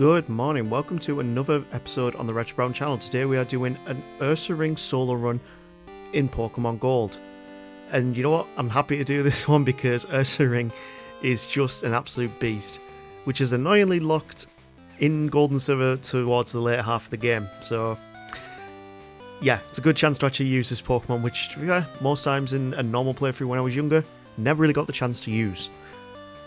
Good morning, welcome to another episode on the RetroBrown channel. Today we are doing an Ursaring solo run in Pokemon Gold. And you know what, I'm happy to do this one because Ursaring is just an absolute beast, which is annoyingly locked in Gold and Silver towards the later half of the game. So yeah, it's a good chance to actually use this Pokemon, which most times in a normal playthrough when I was younger, never really got the chance to use.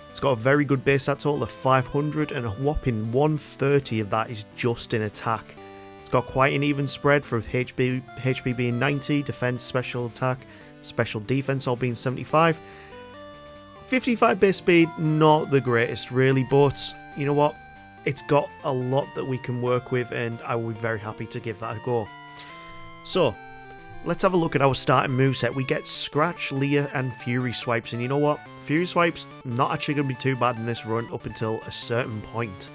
It's got a very good base stat total of 500 and a whopping 130 of that is just in attack. It's got quite an even spread for HP being 90, defense, special attack, special defense all being 75. 55 base speed, not the greatest really, but you know what? It's got a lot that we can work with and I will be very happy to give that a go. So, let's have a look at our starting moveset. We get Scratch, Leer and Fury Swipes, and you know what? Fury Swipes, not actually going to be too bad in this run up until a certain point.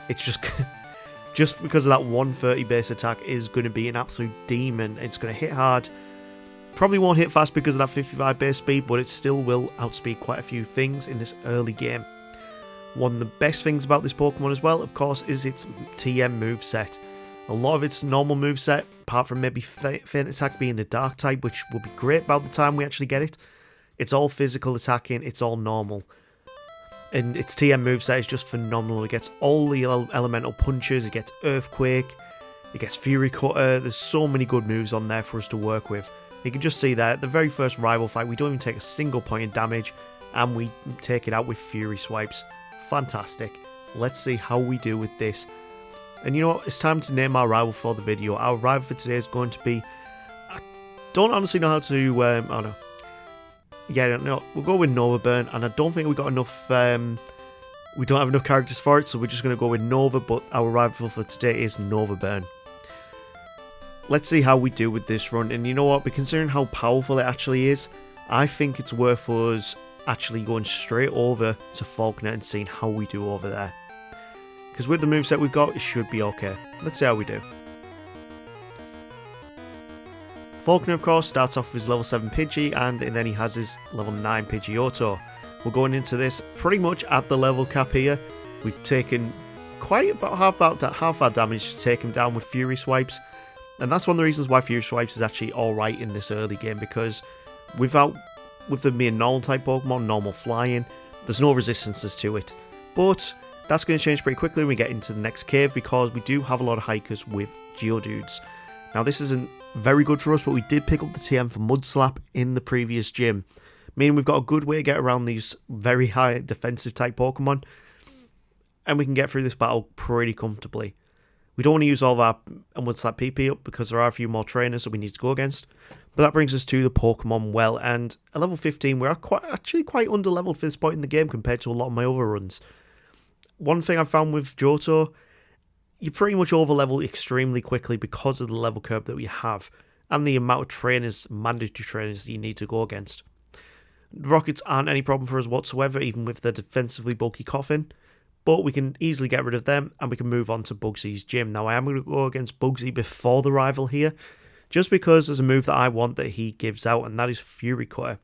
It's just because of that 130 base attack is going to be an absolute demon. It's going to hit hard. Probably won't hit fast because of that 55 base speed, but it still will outspeed quite a few things in this early game. One of the best things about this Pokemon as well, of course, is its TM moveset. A lot of its normal moveset, apart from maybe Feint Attack being the Dark type, which will be great by the time we actually get it, it's all physical attacking, it's all normal. And its TM moveset is just phenomenal. It gets all the elemental punches, it gets Earthquake, it gets Fury Cutter. There's so many good moves on there for us to work with. You can just see that at the very first rival fight, we don't even take a single point of damage, and we take it out with Fury Swipes. Fantastic. Let's see how we do with this. And you know what, it's time to name our rival for the video. Our rival for today is going to be, I don't honestly know how to, I don't know. Yeah, no, we'll go with Novaburn, and I don't think we got enough, we don't have enough characters for it, so we're just going to go with Nova, but our rival for today is Novaburn. Let's see how we do with this run, and you know what, considering how powerful it actually is, I think it's worth us actually going straight over to Falkner and seeing how we do over there. Because with the moveset we've got, it should be okay. Let's see how we do. Falkner, of course, starts off with his level 7 Pidgey, and then he has his level 9 Pidgeotto. We're going into this pretty much at the level cap here. We've taken quite about half our damage to take him down with Fury Swipes. And that's one of the reasons why Fury Swipes is actually alright in this early game, because with them being normal type Pokemon, normal flying, there's no resistances to it. But that's going to change pretty quickly when we get into the next cave, because we do have a lot of hikers with Geodudes. Now this isn't very good for us, but we did pick up the TM for Mud Slap in the previous gym, meaning we've got a good way to get around these very high defensive type Pokemon, and we can get through this battle pretty comfortably. We don't want to use all of our Mud Slap PP up because there are a few more trainers that we need to go against, but that brings us to the Pokemon Well, and at level 15 we are actually quite under leveled for this point in the game compared to a lot of my other runs. One thing I've found with Johto, you pretty much over-level extremely quickly because of the level curve that we have and the amount of trainers, mandatory trainers that you need to go against. Rockets aren't any problem for us whatsoever, even with the defensively bulky Coffin, but we can easily get rid of them and we can move on to Bugsy's gym. Now I am going to go against Bugsy before the rival here, just because there's a move that I want that he gives out, and that is Fury Cutter.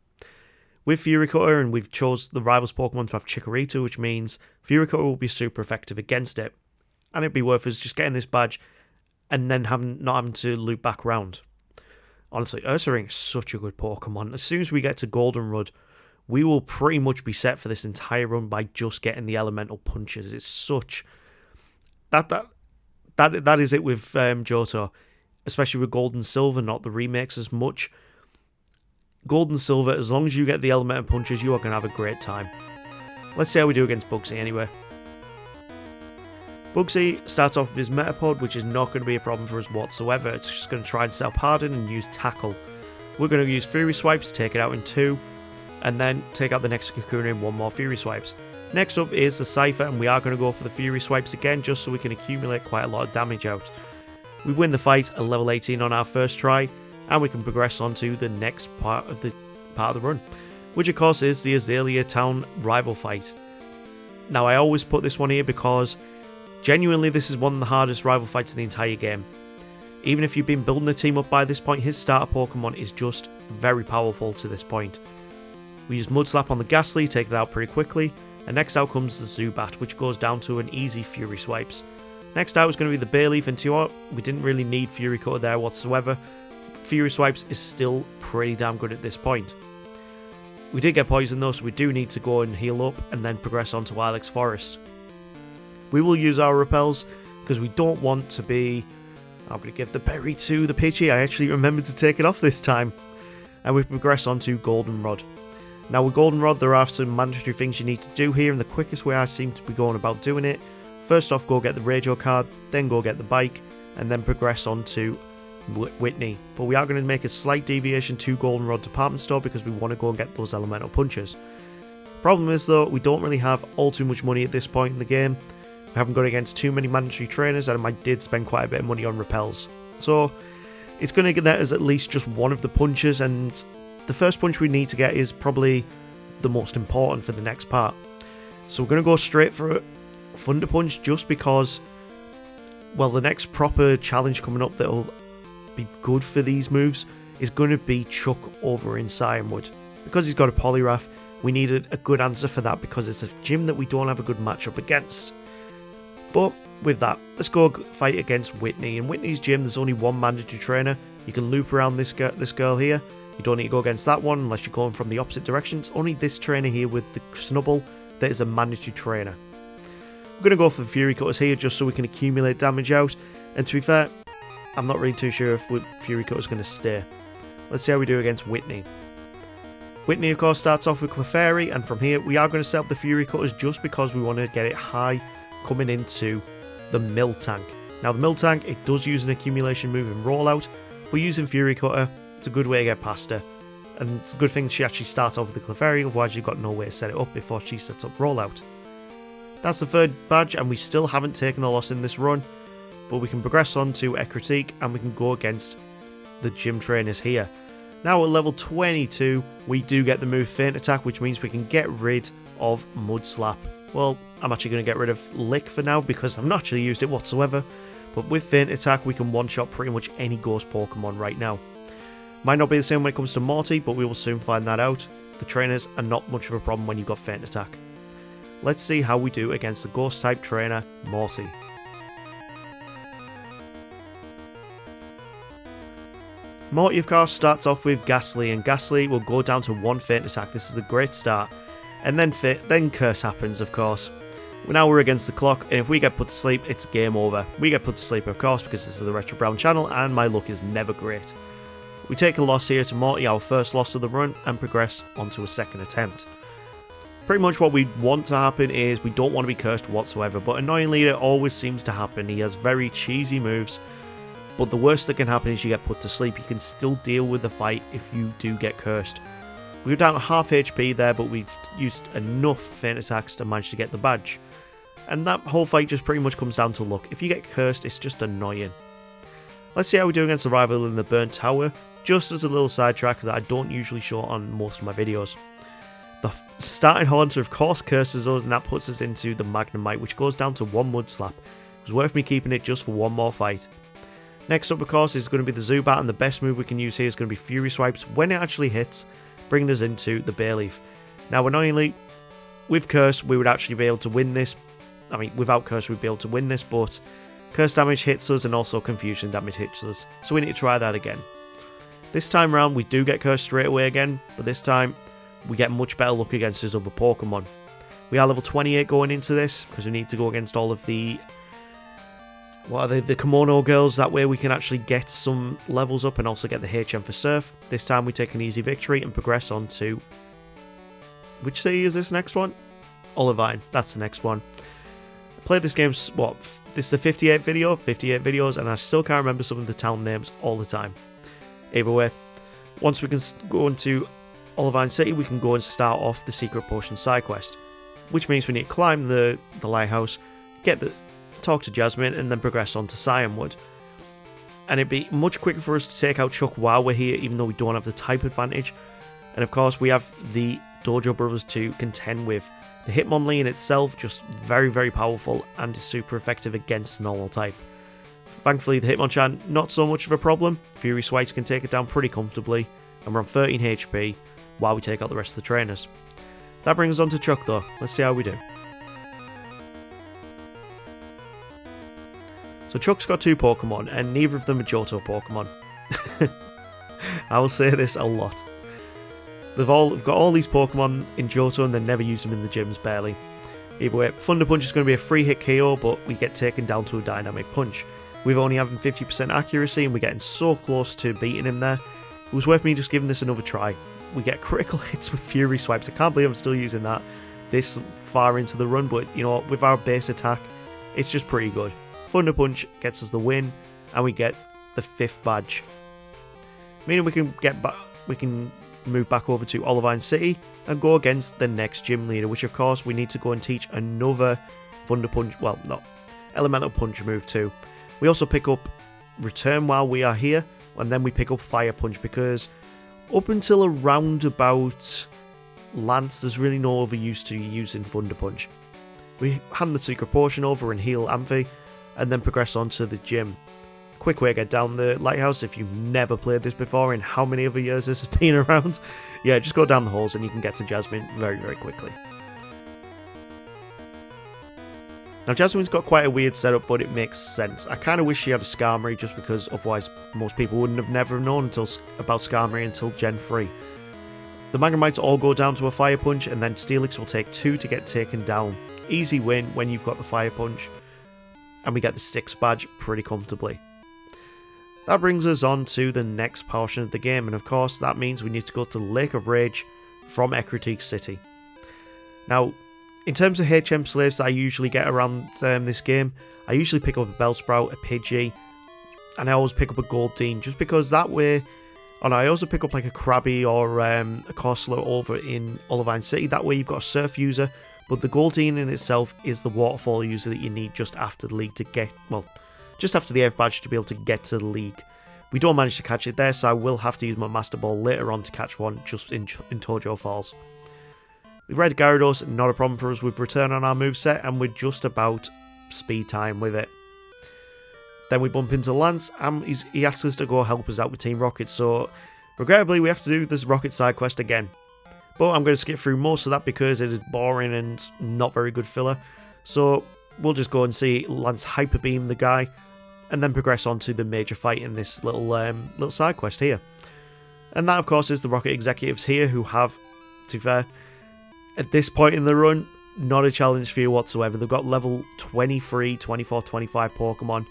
With Fury Cutter, and we've chose the rival's Pokemon to have Chikorita, which means Fury Cutter will be super effective against it. And it'd be worth us just getting this badge and then not having to loop back around. Honestly, Ursaring is such a good Pokemon. As soon as we get to Goldenrod, we will pretty much be set for this entire run by just getting the elemental punches. It's such... That is it with Johto. Especially with Gold and Silver, not the remakes as much. Gold and Silver, as long as you get the elemental punches, you are going to have a great time. Let's see how we do against Bugsy anyway. Bugsy starts off with his Metapod, which is not going to be a problem for us whatsoever. It's just going to try and self-harden and use Tackle. We're going to use Fury Swipes, take it out in 2, and then take out the next Kakuna in 1 more Fury Swipes. Next up is the Cypher, and we are going to go for the Fury Swipes again, just so we can accumulate quite a lot of damage out. We win the fight at level 18 on our first try, and we can progress on to the next part of the run, which of course is the Azalea Town rival fight. Now I always put this one here because genuinely this is one of the hardest rival fights in the entire game. Even if you've been building the team up by this point, his starter Pokemon is just very powerful to this point. We use Mud Slap on the Ghastly, take it out pretty quickly, And next out comes the Zubat, which goes down to an easy Fury Swipes. Next out is going to be the Bayleaf, and to you know, we didn't really need Fury Cutter there whatsoever. Fury Swipes is still pretty damn good at this point. We did get poisoned though, so we do need to go and heal up and then progress on to Ilex Forest. We will use our repels because we don't want to be... I'm going to give the berry to the Pidgey. I actually remembered to take it off this time. And we progress on to Goldenrod. Now with Goldenrod, there are some mandatory things you need to do here, and the quickest way I seem to be going about doing it, first off go get the radio card, then go get the bike, and then progress on to Whitney. But we are going to make a slight deviation to Goldenrod Department Store because we want to go and get those elemental punches. Problem is though, we don't really have all too much money at this point in the game. We haven't gone against too many mandatory trainers, and I did spend quite a bit of money on repels. So it's going to get that as at least just one of the punches, and the first punch we need to get is probably the most important for the next part. So we're going to go straight for a Thunder Punch just because, well, the next proper challenge coming up that'll be good for these moves is going to be Chuck over in Cianwood. Because he's got a Poliwrath, we needed a good answer for that because it's a gym that we don't have a good matchup against. But with that, let's go fight against Whitney. In Whitney's gym, there's only one mandatory trainer. You can loop around this girl here. You don't need to go against that one unless you're going from the opposite direction. It's only this trainer here with the Snubbull that is a mandatory trainer. We're going to go for the Fury Cutters here just so we can accumulate damage out. And to be fair, I'm not really too sure if Fury Cutter's going to stay. Let's see how we do against Whitney. Whitney, of course, starts off with Clefairy, and from here we are going to set up the Fury Cutters just because we want to get it high coming into the Miltank. Now the Miltank, it does use an accumulation move in Rollout, but using Fury Cutter, it's a good way to get past her. And it's a good thing she actually starts off with the Clefairy, otherwise you've got no way to set it up before she sets up Rollout. That's the third badge, and we still haven't taken a loss in this run, but we can progress on to Ekritique and we can go against the gym trainers here. Now at level 22, we do get the move Feint Attack, which means we can get rid of Mud Slap. Well, I'm actually going to get rid of Lick for now because I've not actually used it whatsoever. But with Feint Attack, we can one-shot pretty much any Ghost Pokemon right now. Might not be the same when it comes to Morty, but we will soon find that out. The trainers are not much of a problem when you've got Feint Attack. Let's see how we do against the Ghost-type trainer, Morty. Morty, of course, starts off with Ghastly, and Ghastly will go down to one Feint Attack. This is a great start. And then Curse happens, of course. Now we're against the clock, and if we get put to sleep, it's game over. We get put to sleep, of course, because this is the RetroBrown channel, and my luck is never great. We take a loss here to Morty, our first loss of the run, and progress onto a second attempt. Pretty much what we want to happen is we don't want to be cursed whatsoever, but annoyingly it always seems to happen. He has very cheesy moves, but the worst that can happen is you get put to sleep. You can still deal with the fight if you do get cursed. We were down to half HP there, but we've used enough Feint Attacks to manage to get the badge. And that whole fight just pretty much comes down to luck. If you get cursed, it's just annoying. Let's see how we do against the rival in the Burnt Tower, just as a little sidetrack that I don't usually show on most of my videos. The starting Haunter, of course, curses us, and that puts us into the Magnemite, which goes down to one Mud Slap. It was worth me keeping it just for one more fight. Next up, of course, is going to be the Zubat, and the best move we can use here is going to be Fury Swipes when it actually hits, bringing us into the Bayleaf. Now, annoyingly, with Curse, we would actually be able to win this. I mean, without Curse, we'd be able to win this, but Curse damage hits us and also Confusion damage hits us, so we need to try that again. This time around, we do get Curse straight away again, but this time, we get much better luck against his other Pokemon. We are level 28 going into this, because we need to go against all of the... what are they? The Kimono girls. That way we can actually get some levels up and also get the HM for Surf. This time we take an easy victory and progress on to... which city is this next one? Olivine. That's the next one. I played this game, what? This is the 58th video? 58 videos, and I still can't remember some of the town names all the time. Either way, once we can go into Olivine City, we can go and start off the Secret Potion side quest, which means we need to climb the lighthouse, talk to Jasmine, and then progress on to Cianwood. And it'd be much quicker for us to take out Chuck while we're here, even though we don't have the type advantage. And of course, we have the Dojo Brothers to contend with. The Hitmonlee in itself, just very, very powerful and is super effective against the normal type. Thankfully, the Hitmonchan, not so much of a problem. Fury Swipes can take it down pretty comfortably, and we're on 13 HP while we take out the rest of the trainers. That brings us on to Chuck though. Let's see how we do. So Chuck's got 2 Pokemon, and neither of them are Johto Pokemon. I will say this a lot. They've got all these Pokemon in Johto and they never use them in the gyms, barely. Either way, Thunder Punch is going to be a free hit KO, but we get taken down to a Dynamic Punch. We've only having 50% accuracy and we're getting so close to beating him there. It was worth me just giving this another try. We get critical hits with Fury Swipes. I can't believe I'm still using that this far into the run, but you know what, with our base attack, it's just pretty good. Thunder Punch gets us the win, and we get the 5th badge. Meaning we can move back over to Olivine City and go against the next gym leader, which of course we need to go and teach another Thunder Punch, well, not Elemental Punch move too. We also pick up Return while we are here, and then we pick up Fire Punch, because up until around about Lance, there's really no other use to using Thunder Punch. We hand the Secret Potion over and heal Amphi, and then progress on to the gym. Quick way to get down the lighthouse if you've never played this before in how many other years this has been around. Yeah, just go down the halls and you can get to Jasmine very, very quickly. Now Jasmine's got quite a weird setup, but it makes sense. I kind of wish she had a Skarmory, just because otherwise most people wouldn't have never known about Skarmory until Gen 3. The Magnemites all go down to a Fire Punch, and then Steelix will take 2 to get taken down. Easy win when you've got the Fire Punch. And we get the 6th badge pretty comfortably. That brings us on to the next portion of the game, and of course that means we need to go to Lake of Rage from Ecruteak City. Now, in terms of HM slaves that I usually get around this game, I usually pick up a Bellsprout, a Pidgey, and I always pick up a Goldeen, just because that way, and I also pick up like a Krabby or a Corsola over in Olivine City. That way you've got a Surf user, but the Goldeen in itself is the Waterfall user that you need just after the league to get, well, just after the 8th badge to be able to get to the league. We don't manage to catch it there, so I will have to use my Master Ball later on to catch one just in Tojo Falls. The Red Gyarados, not a problem for us with Return on our moveset, and we're just about speed time with it. Then we bump into Lance, and he asks us to go help us out with Team Rocket, so regrettably we have to do this Rocket side quest again. But I'm going to skip through most of that because it is boring and not very good filler, so we'll just go and see Lance Hyper Beam the guy, and then progress on to the major fight in this little side quest here. And that of course is the Rocket executives here, who have, to be fair, at this point in the run, not a challenge for you whatsoever. They've got level 23, 24, 25 Pokemon,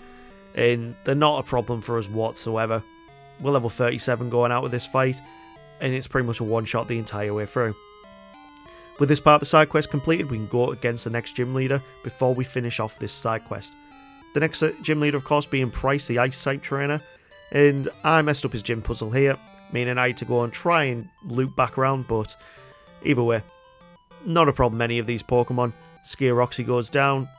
and they're not a problem for us whatsoever. We're level 37 going out with this fight, and it's pretty much a one-shot the entire way through. With this part of the side quest completed, we can go against the next gym leader before we finish off this side quest. The next gym leader, of course, being Price, the Ice-type trainer, and I messed up his gym puzzle here, meaning I had to go and try and loop back around, but either way, not a problem any of these Pokemon. Skioroxy goes down,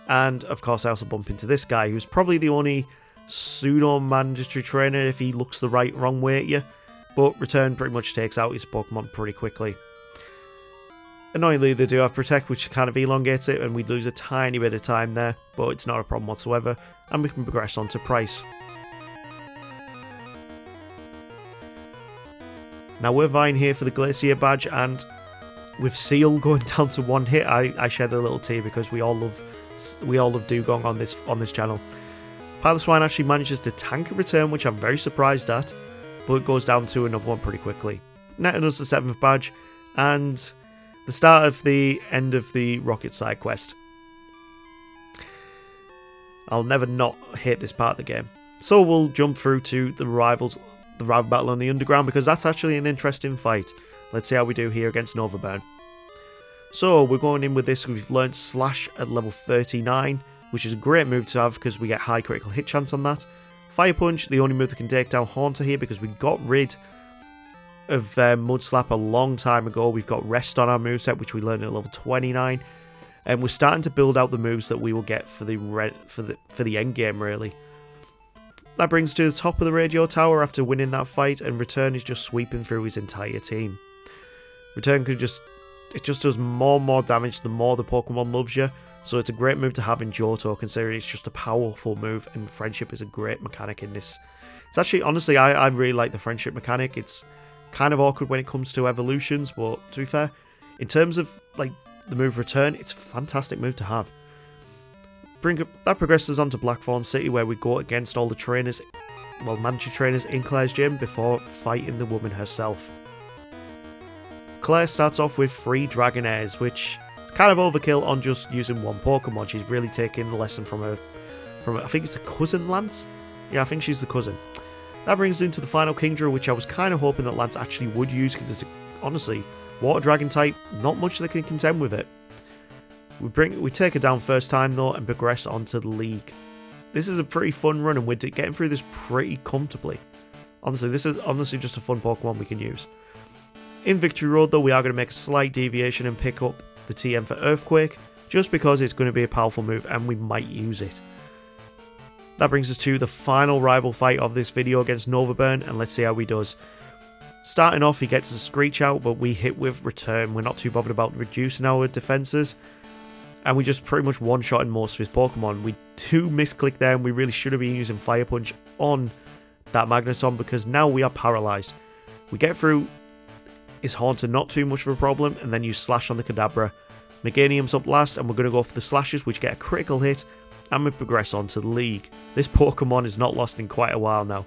and of course I also bump into this guy, who's probably the only pseudo-mandatory trainer if he looks the wrong way at you, but Return pretty much takes out his Pokemon pretty quickly. Annoyingly, they do have Protect, which kind of elongates it, and we lose a tiny bit of time there, but it's not a problem whatsoever, and we can progress on to Price. Now we're vying here for the Glacier badge, and with Seal going down to 1 hit, I shed a little tear because we all love Dugong on this channel. Piloswine actually manages to tank a Return, which I'm very surprised at, but it goes down to another one pretty quickly. Netting us the 7th badge, and the start of the end of the Rocket side quest. I'll never not hate this part of the game. So we'll jump through to the rival battle on the Underground, because that's actually an interesting fight. Let's see how we do here against Novaburn. So we're going in with this. We've learned Slash at level 39, which is a great move to have because we get high critical hit chance on that. Fire Punch, the only move that can take down Haunter here, because we got rid of Mud Slap a long time ago. We've got Rest on our moveset, which we learned at level 29, and we're starting to build out the moves that we will get for the end game, really. That brings us to the top of the radio tower after winning that fight, and Return is just sweeping through his entire team. Return could just does more and more damage the more the Pokemon loves you, so it's a great move to have in Johto, considering it's just a powerful move, and Friendship is a great mechanic in this. It's actually, honestly, I really like the Friendship mechanic. It's kind of awkward when it comes to evolutions, but to be fair, In terms of like the move Return, it's a fantastic move to have. That progresses on to Blackthorn City, where we go against all the trainers, well, mandatory trainers in Claire's gym before fighting the woman herself. Claire starts off with 3 Dragonairs, which is kind of overkill on just using one Pokemon. She's really taking the lesson from I think it's a cousin Lance? Yeah, I think she's the cousin. That brings us into the final Kingdra, which I was kind of hoping that Lance actually would use, because honestly, Water Dragon type, not much that can contend with it. We take her down first time though and progress onto the league. This is a pretty fun run and we're getting through this pretty comfortably. Honestly, this is honestly just a fun Pokemon we can use. In Victory Road though, we are going to make a slight deviation and pick up the TM for Earthquake, just because it's going to be a powerful move and we might use it. That brings us to the final rival fight of this video against Novaburn, and let's see how he does. Starting off, he gets a Screech out, but we hit with Return. We're not too bothered about reducing our defenses, and we just pretty much one-shot in most of his Pokemon. We do misclick there, and we really should have been using Fire Punch on that Magneton, because now we are paralyzed. We get through his Haunter, not too much of a problem, and then use Slash on the Kadabra. Meganium's up last, and we're going to go for the Slashes, which get a critical hit, and we progress on to the league. This Pokemon is not lost in quite a while now.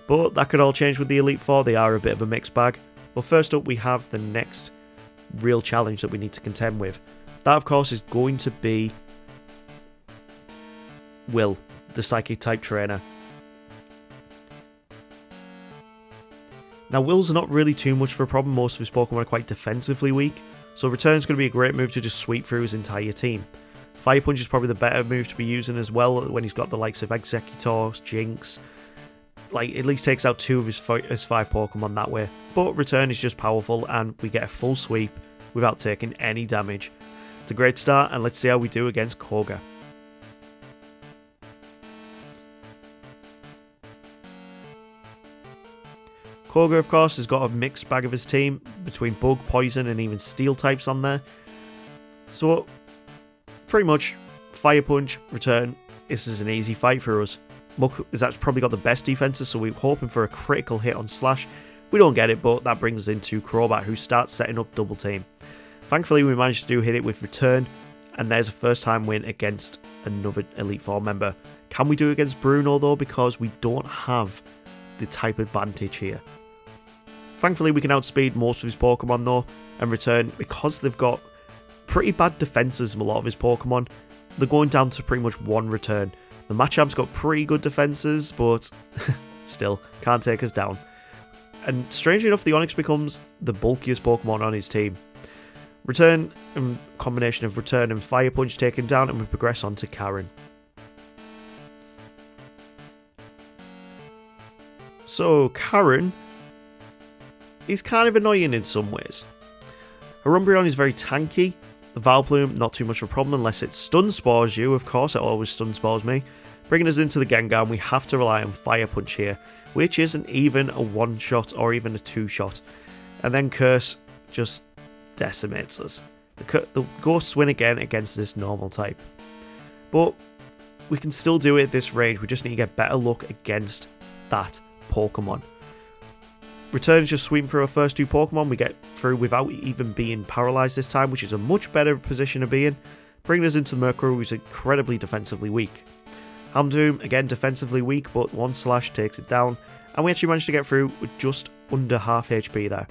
But that could all change with the Elite Four. They are a bit of a mixed bag. But first up, we have the next real challenge that we need to contend with. That, of course, is going to be Will, the Psychic-type trainer. Now, Will's not really too much of a problem. Most of his Pokemon are quite defensively weak, so Return's going to be a great move to just sweep through his entire team. Fire Punch is probably the better move to be using as well when he's got the likes of Executor, Jinx. Like, at least takes out 2 of his 5 Pokemon that way. But Return is just powerful and we get a full sweep without taking any damage. It's a great start, and let's see how we do against Koga. Koga, of course, has got a mixed bag of his team between Bug, Poison, and even Steel types on there. So, pretty much, Fire Punch, Return, this is an easy fight for us. Muk has actually probably got the best defenses, so we're hoping for a critical hit on Slash. We don't get it, but that brings us into Crobat, who starts setting up Double Team. Thankfully, we managed to hit it with Return, and there's a first time win against another Elite Four member. Can we do it against Bruno though, because we don't have the type advantage here. Thankfully, we can outspeed most of his Pokemon though, and Return, because they've got pretty bad defenses from a lot of his Pokemon, they're going down to pretty much 1 Return. The Machamp's got pretty good defenses, but still, can't take us down. And strangely enough, the Onix becomes the bulkiest Pokemon on his team. Return, and combination of Return and Fire Punch taken down, and we progress on to Karen. So, Karen is kind of annoying in some ways. Her Umbreon is very tanky. The Vileplume, not too much of a problem unless it Stun Spores you. Of course, it always Stun Spores me. Bringing us into the Gengar, we have to rely on Fire Punch here, which isn't even a 1-shot or even a 2-shot. And then Curse just decimates us. The Ghosts win again against this normal type. But we can still do it at this range. We just need to get better luck against that Pokemon. Return is just sweeping through our first 2 Pokemon. We get through without even being paralyzed this time, which is a much better position to be in. Bringing us into Murkrow, who's incredibly defensively weak. Houndoom, again defensively weak, but 1 Slash takes it down. And we actually managed to get through with just under half HP there.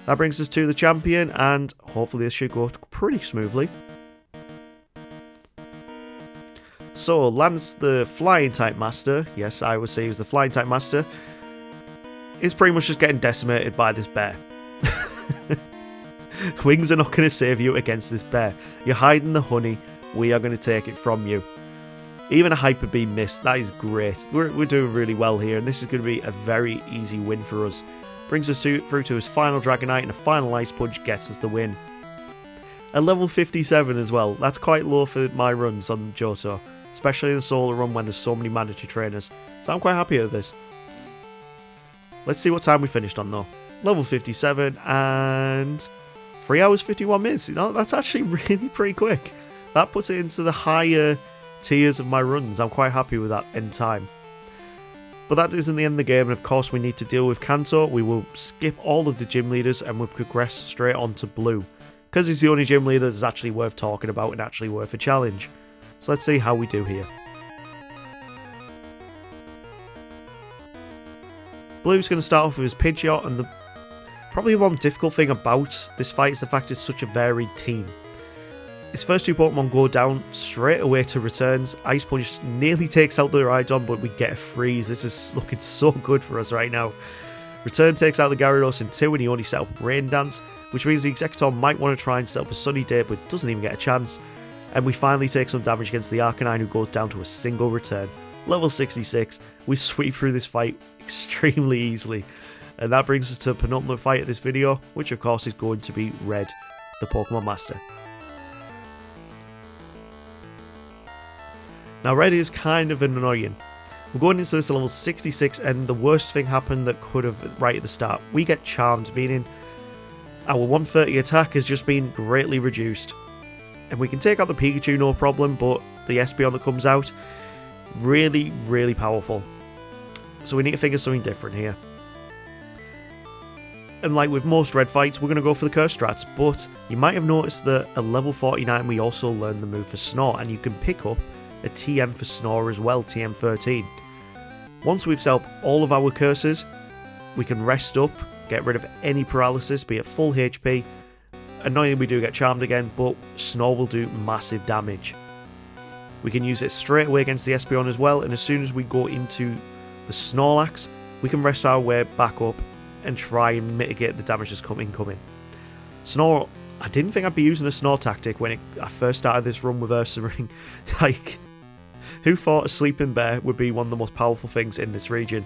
That brings us to the champion, and hopefully this should go pretty smoothly. So, Lance, the Flying type master, yes, I would say he was the Flying type master, is pretty much just getting decimated by this bear. Wings are not going to save you against this bear. You're hiding the honey, we are going to take it from you. Even a Hyper Beam miss, that is great. We're doing really well here, and this is going to be a very easy win for us. Brings us through to his final Dragonite, and a final Ice Punch gets us the win. At level 57 as well, that's quite low for my runs on Johto, especially in the solo run when there's so many mandatory trainers, so I'm quite happy with this. Let's see what time we finished on though. Level 57 and 3 hours 51 minutes. You know, that's actually really pretty quick. That puts it into the higher tiers of my runs. I'm quite happy with that end time. But that isn't the end of the game, and of course we need to deal with Kanto. We will skip all of the gym leaders and we'll progress straight on to Blue. because he's the only gym leader that's actually worth talking about and actually worth a challenge. So let's see how we do here. Blue's going to start off with his Pidgeot, and the probably one difficult thing about this fight is the fact it's such a varied team. His first two Pokemon go down straight away to returns. Ice Punch nearly takes out the Rhydon, but we get a freeze. This is looking so good for us right now. Return takes out the Gyarados in 2, and he only set up Rain Dance, which means the Executor might want to try and set up a Sunny Day, but doesn't even get a chance. And we finally take some damage against the Arcanine, who goes down to a single return. Level 66, we sweep through this fight extremely easily. And that brings us to the penultimate fight of this video, which of course is going to be Red, the Pokemon Master. Now Red is kind of annoying. We're going into this level 66, and the worst thing happened that could have right at the start. We get Charmed, meaning our 130 attack has just been greatly reduced. And we can take out the Pikachu no problem, but the Espeon that comes out, really, really powerful. So we need to figure something different here. And like with most Red fights, we're going to go for the Curse Strats, but you might have noticed that at level 49 we also learn the move for Snore, and you can pick up a TM for Snore as well, TM 13. Once we've set up all of our curses, we can rest up, get rid of any paralysis, be at full HP. Annoyingly, we do get Charmed again, but Snore will do massive damage. We can use it straight away against the Espeon as well, and as soon as we go into the Snorlax, we can rest our way back up and try and mitigate the damage that's incoming. Snore, I didn't think I'd be using a Snore tactic when I first started this run with Ursaring. Like, who thought a sleeping bear would be one of the most powerful things in this region?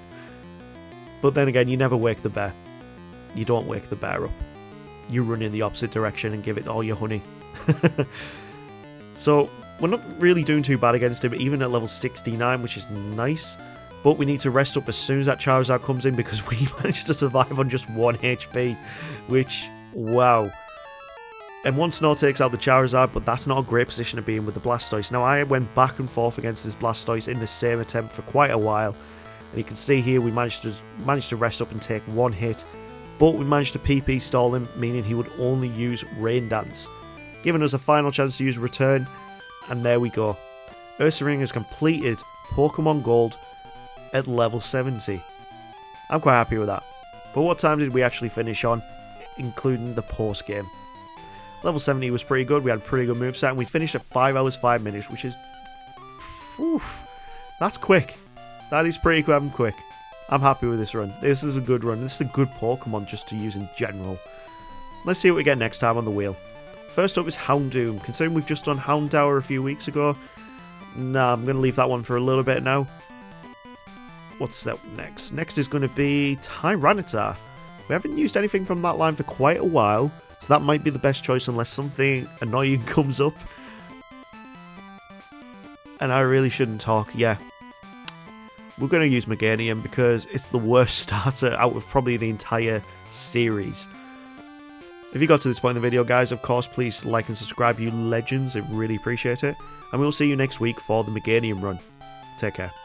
But then again, you never wake the bear. You don't wake the bear up. You run in the opposite direction and give it all your honey. So, we're not really doing too bad against him, even at level 69, which is nice. But we need to rest up as soon as that Charizard comes in, because we managed to survive on just 1 HP. Which, wow. And one Snore takes out the Charizard, but that's not a great position to be in with the Blastoise. Now, I went back and forth against this Blastoise in the same attempt for quite a while. And you can see here we managed to rest up and take 1 hit. But we managed to PP stall him, meaning he would only use Rain Dance, giving us a final chance to use Return. And there we go. Ursaring has completed Pokemon Gold at level 70. I'm quite happy with that. But what time did we actually finish on, including the post game? Level 70 was pretty good. We had a pretty good moveset, and we finished at 5 hours 5 minutes, which is... Whew, that's quick. That is pretty quick. I'm happy with this run. This is a good run. This is a good Pokemon just to use in general. Let's see what we get next time on the wheel. First up is Houndoom. Considering we've just done Houndour a few weeks ago, nah, I'm going to leave that one for a little bit now. What's that next? Next is going to be Tyranitar. We haven't used anything from that line for quite a while, so that might be the best choice unless something annoying comes up. And I really shouldn't talk, yeah. We're going to use Meganium because it's the worst starter out of probably the entire series. If you got to this point in the video, guys, of course, please like and subscribe, you legends. I really appreciate it. And we'll see you next week for the Meganium run. Take care.